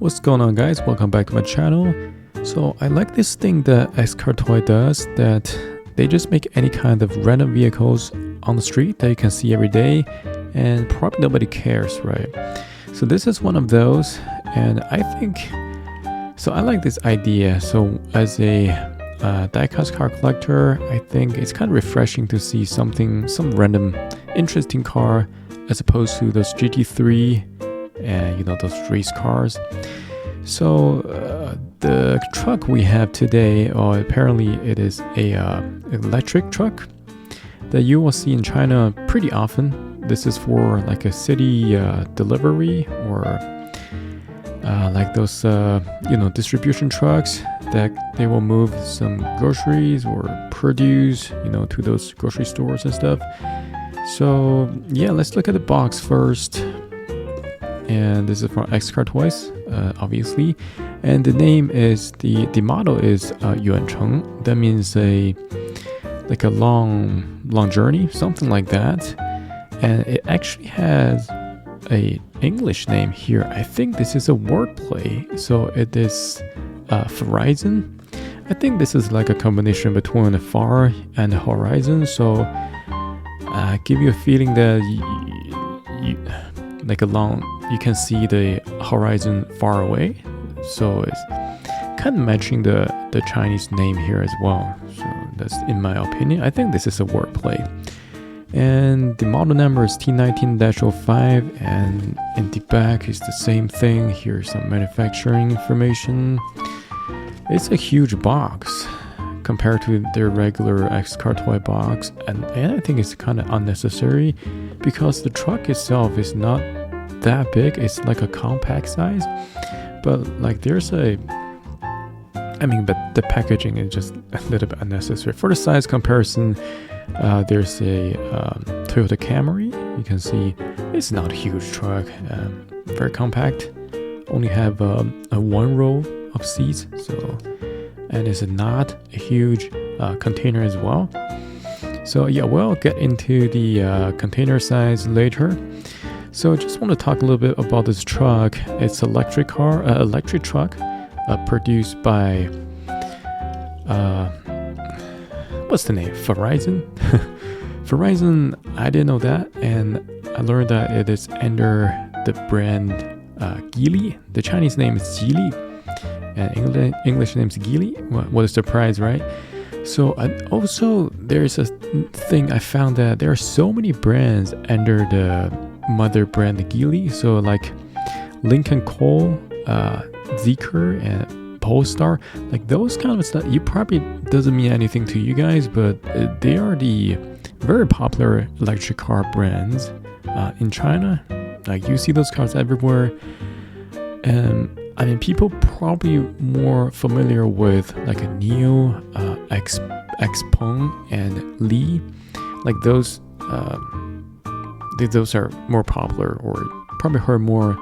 What's going on, guys? Welcome back to my channel. So I like this thing that XCartoys does, that they just make any kind of random vehicles on the street that you can see every day and probably nobody cares, right? So this is one of those, and I think so I like this idea. So as a diecast car collector, I think it's kind of refreshing to see some random interesting car as opposed to those GT3 and those race cars. So the truck we have today, apparently it is a electric truck that you will see in China pretty often. This is for like a city delivery, or like those distribution trucks that they will move some groceries or produce to those grocery stores and stuff. So yeah, let's look at the box first. And this is from XCartoys, obviously, and the name is the model is Yuancheng. That means like a long journey, something like that. And it actually has a English name here. I think this is a wordplay, so it is Farizon. I think this is like a combination between a far and a horizon. So give you a feeling that you can see the horizon far away, so it's kind of matching the Chinese name here as well. So that's, in my opinion, I think this is a wordplay. And the model number is T19-05, and in the back is the same thing. Here's some manufacturing information. It's a huge box compared to their regular XCartoys box, and I think it's kind of unnecessary because the truck itself is not that big. It's like a compact size, but like but the packaging is just a little bit unnecessary. For the size comparison, there's a Toyota Camry. You can see it's not a huge truck, very compact, only have a one row of seats, so, and it's not a huge container as well. So yeah, we'll get into the container size later. So I just want to talk a little bit about this truck. It's an electric truck produced by what's the name? Farizon. Farizon. I didn't know that, and I learned that it is under the brand Geely. The Chinese name is Geely, and English name is Geely. What a surprise, right? So also there's a thing I found, that there are so many brands under the mother brand Geely. So like Lincoln Co, Zeekr, and Polestar, like those kind of stuff, you probably doesn't mean anything to you guys, but they are the very popular electric car brands in China. Like you see those cars everywhere. And I mean, people probably more familiar with like a Neo, Xpeng, and Li. Like those are more popular, or probably heard more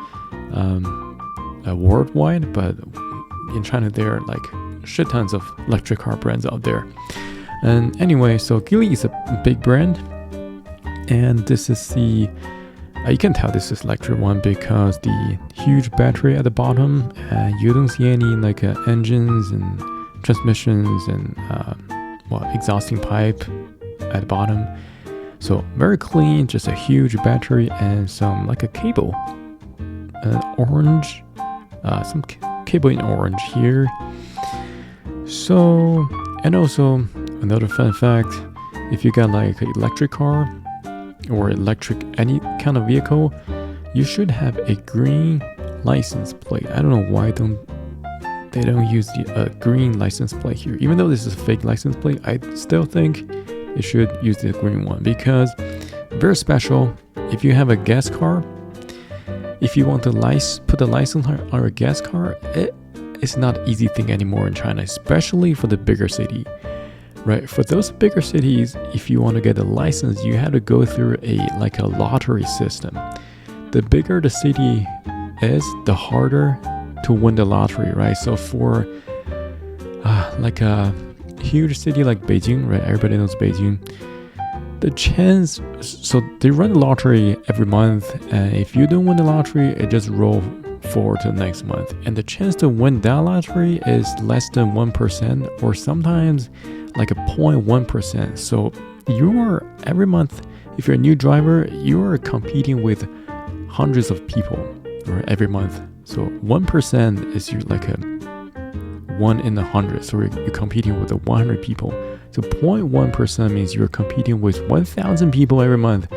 worldwide. But in China, there are like shit tons of electric car brands out there. And anyway, so Geely is a big brand, and this is the you can tell this is electric one because the huge battery at the bottom, you don't see any like engines and transmissions and exhausting pipe at the bottom. So very clean, just a huge battery and some like a cable, orange, some cable in orange here. So, and also another fun fact, if you got like an electric car or any kind of vehicle, you should have a green license plate. I don't know why they don't use the green license plate here. Even though this is a fake license plate, I still think you should use the green one, because very special. If you have a gas car, if you want to put a license on a gas car, it's not an easy thing anymore in China, especially for the bigger city. Right, for those bigger cities, if you want to get a license, you have to go through a lottery system. The bigger the city is, the harder to win the lottery, right? So for like a huge city like Beijing, right? Everybody knows Beijing. The chance, so they run the lottery every month, and if you don't win the lottery, it just rolls forward to the next month. And the chance to win that lottery is less than 1%, or sometimes like a 0.1%. So you are every month, if you're a new driver, you are competing with hundreds of people, right, every month. So 1% is like a 1 in 100. So you're competing with 100 people. So 0.1% means you're competing with 1,000 people every month.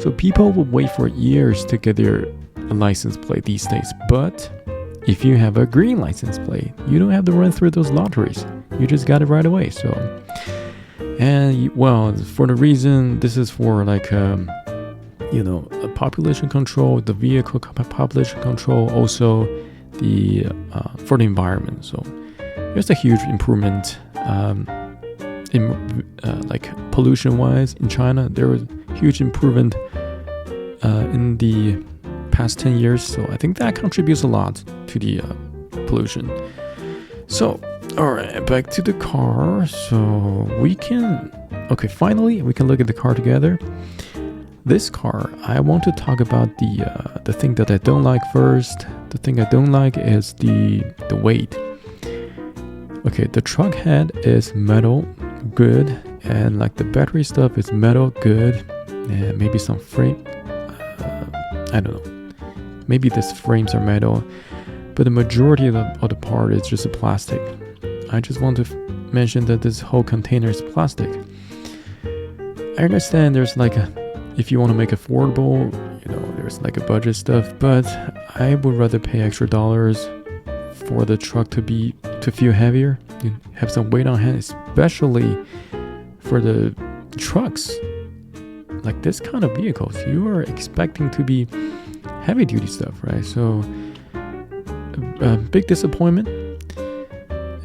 So people will wait for years to get their license plate these days. But if you have a green license plate, you don't have to run through those lotteries. You just got it right away. So, and well, for the reason, this is for like population control, the vehicle population control, also the for the environment. So there's a huge improvement in like pollution wise in China. There was huge improvement in the past 10 years. So I think that contributes a lot to the pollution. So all right, back to the car. So finally we can look at the car together. This car, I want to talk about the thing that I don't like first. The thing I don't like is the weight. Okay, the truck head is metal, good, and like the battery stuff is metal, good, and maybe some frame. I don't know. Maybe these frames are metal, but the majority of the part is just a plastic. I just want to mention that this whole container is plastic. I understand there's like if you want to make affordable, there's like a budget stuff, but I would rather pay extra dollars for the truck to feel heavier, have some weight on hand, especially for the trucks. Like this kind of vehicles, you are expecting to be heavy duty stuff, right? So a big disappointment.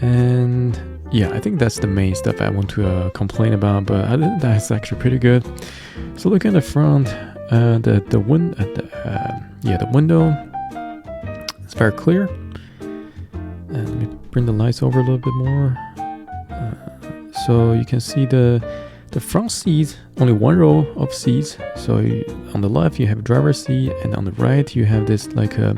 And yeah, I think that's the main stuff I want to complain about, but I think that's actually pretty good. So look at the front, the window, it's very clear. And let me bring the lights over a little bit more. So you can see the front seats, only one row of seats. So on the left you have a driver's seat, and on the right you have this like a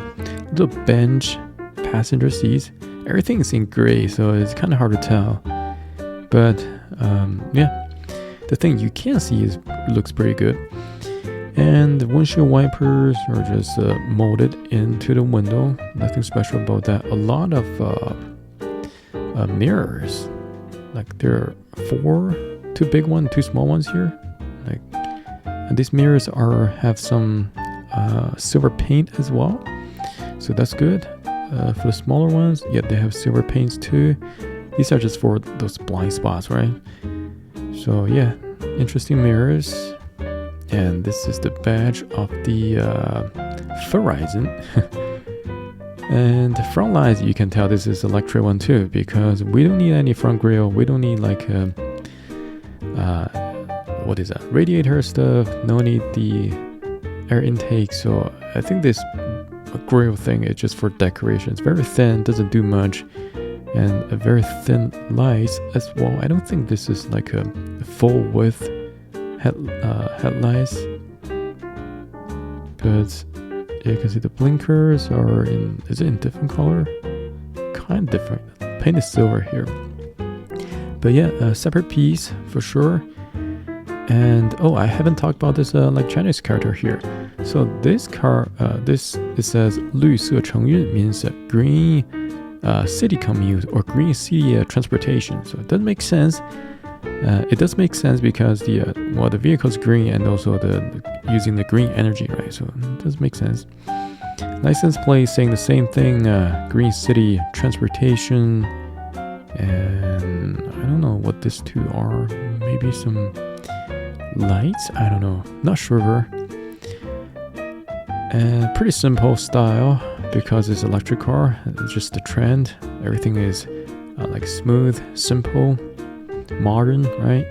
little bench passenger seats. Everything is in gray, so it's kind of hard to tell. But yeah, the thing you can see looks pretty good. And the windshield wipers are just molded into the window. Nothing special about that. A lot of mirrors. Like there are 4, 2 big ones, 2 small ones here. Like, and these mirrors have some silver paint as well. So that's good. For the smaller ones, yeah, they have silver paints too. These are just for those blind spots, right? So yeah, interesting mirrors. And this is the badge of the Farizon. And the front lights, you can tell this is electric one too, because we don't need any front grille. We don't need like what is that? Radiator stuff. No need the air intake. So I think this grille thing is just for decoration. It's very thin, doesn't do much, and a very thin lights as well. I don't think this is like a full width headlights, but yeah, you can see the blinkers are is it in different color? Kind of different. Paint is silver here, but yeah, a separate piece for sure. And I haven't talked about this like Chinese character here. So this car, it says 绿色城运 means green city commute or green city transportation. So it does make sense. It does make sense because the vehicle is green, and also using the green energy, right? So it does make sense. License plate saying the same thing, green city transportation, and I don't know what these two are. Maybe some lights, I don't know, not sure. And pretty simple style because it's electric car. It's just the trend. Everything is like smooth, simple, modern, right?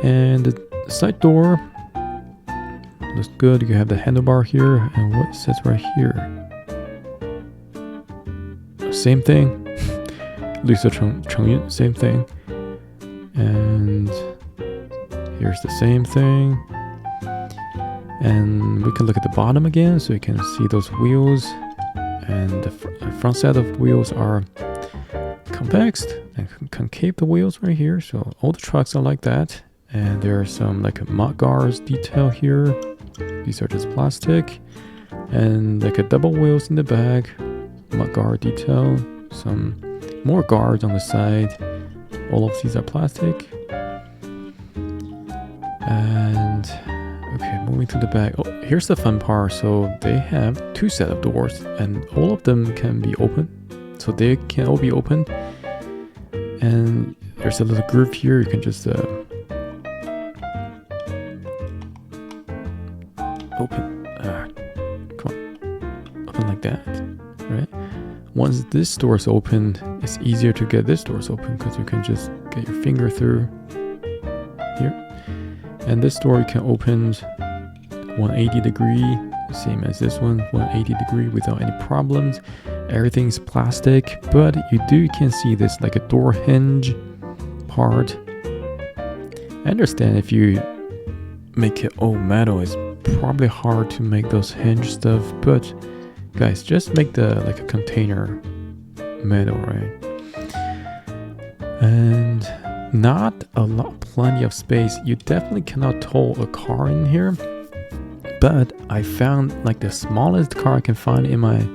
And the side door looks good. You have the handlebar here, and what it says right here, same thing. 绿色城运, same thing. And here's the same thing. And we can look at the bottom again, so you can see those wheels and the front set of wheels are convex and concave the wheels right here. So all the trucks are like that. And there are some like a mud guards detail here. These are just plastic. And like a double wheels in the back, mud guard detail, some more guards on the side. All of these are plastic. And okay, moving to the back. Oh, here's the fun part. So they have 2 sets of doors, and all of them can be open. So they can all be opened. And there's a little groove here. You can just open. Come on, open like that, right? Once this door is opened, it's easier to get this doors open because you can just get your finger through here. And this door you can open 180 degree, same as this one, 180 degree without any problems. Everything's plastic, but you can see this like a door hinge part. I understand if you make it all metal, it's probably hard to make those hinge stuff, but guys, just make the like a container metal, right? And not a lot, plenty of space. You definitely cannot tow a car in here, but I found like the smallest car I can find in my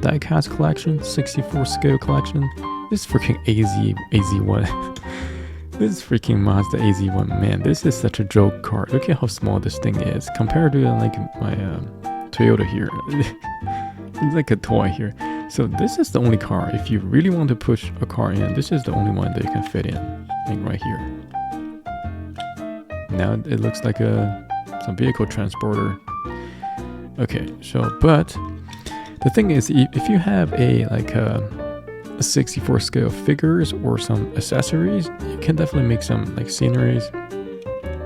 Diecast collection, 64 scale collection. This freaking AZ1. This freaking Mazda AZ1, man, this is such a joke car. Look at how small this thing is compared to like my Toyota here. It's like a toy here. So this is the only car. If you really want to push a car in, this is the only one that you can fit in, like right here. Now it looks like some vehicle transporter. Okay, so but the thing is, if you have a 64 scale figures or some accessories, you can definitely make some like sceneries.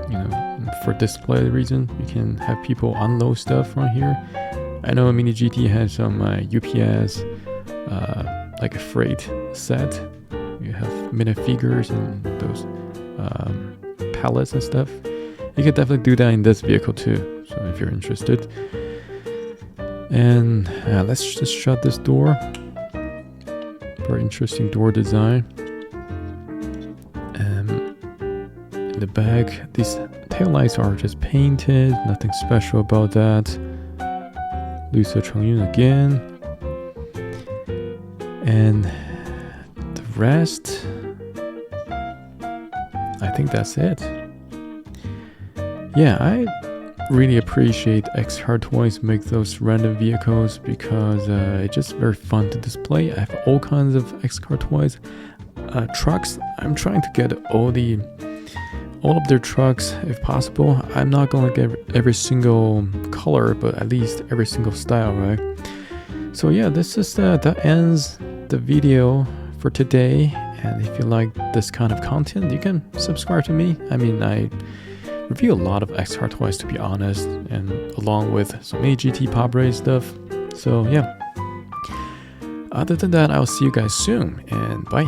You know, for display reason, you can have people unload stuff from here. I know Mini GT has some UPS like a freight set. You have minifigures and those pallets and stuff. You can definitely do that in this vehicle too. So if you're interested. And let's just shut this door. Very interesting door design. In the back, these taillights are just painted. Nothing special about that. 绿色城运 again. And the rest, I think that's it. Yeah, I really appreciate XCartoys make those random vehicles because it's just very fun to display. I have all kinds of XCartoys trucks. I'm trying to get all of their trucks if possible. I'm not gonna get every single color, but at least every single style, right? So yeah, this is that ends the video for today. And if you like this kind of content, you can subscribe to me. I mean, I review a lot of XCartoys, to be honest, and along with some AGT pop race stuff. So yeah, other than that, I'll see you guys soon, and bye.